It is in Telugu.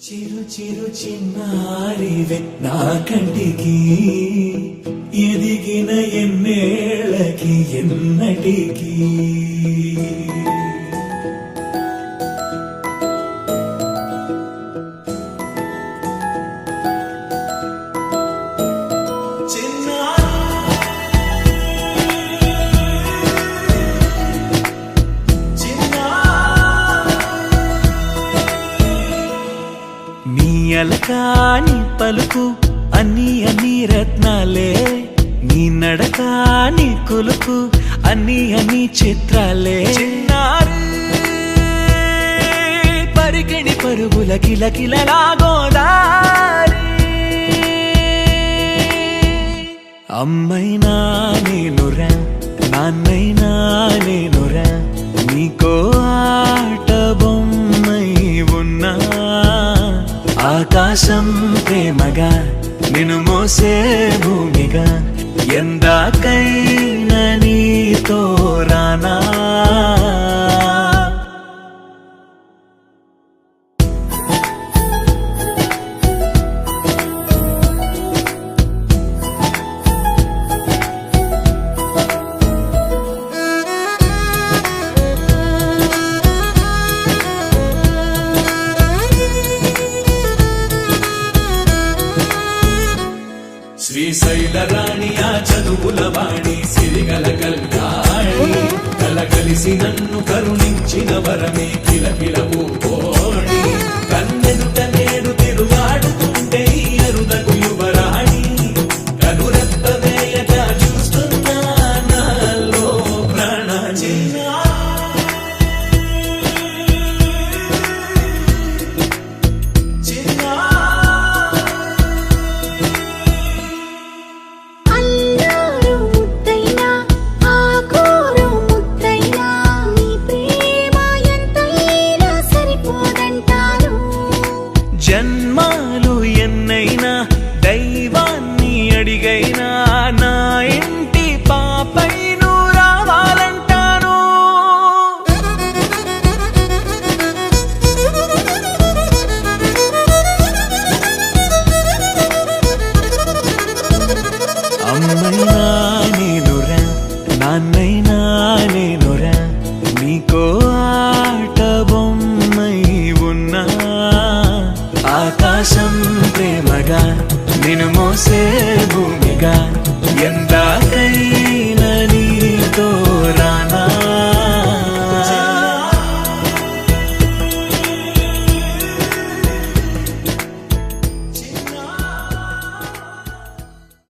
చిరు చిరు చిన్నారివే నా కంటికి ఎదిగిన ఎన్నేళ్ళకి ఎన్నటికి అలకాని పలుకు అన్ని అన్ని రత్నాలే నీ నడకాని కొలుకు అన్ని అన్ని చిత్రాలే చిన్నారు పరికిణి పరుగుల కిలకిలలా గోదారి అమ్మైనా నేనురా నాన్నైనా నేనురా నీకో ఆట బొమ్మై ఉన్నా ఆకాశం ప్రేమగా నిన్ను మోసే భూమిగా ఎందాకైనా నీతో రానా శ్రీశైల రాణి ఆ చదువుల వాణి సిరిగల కల్యాణి కలగలిసి నన్ను కరుణించిన వరమే కిలకిలవు కోణి కన్నెదుట నేడు తిరుగాడుతుంటే అరుదకు యువరాణి కనురెప్ప వేయక చూస్తున్నా నాలో ప్రాణ జన్మాలు ఎన్నైనా దైవాన్ని అడిగైనా నా ఇంటి పాపై నువ్వు రావాలంటాను అమ్మైనా నేనురా నాన్నై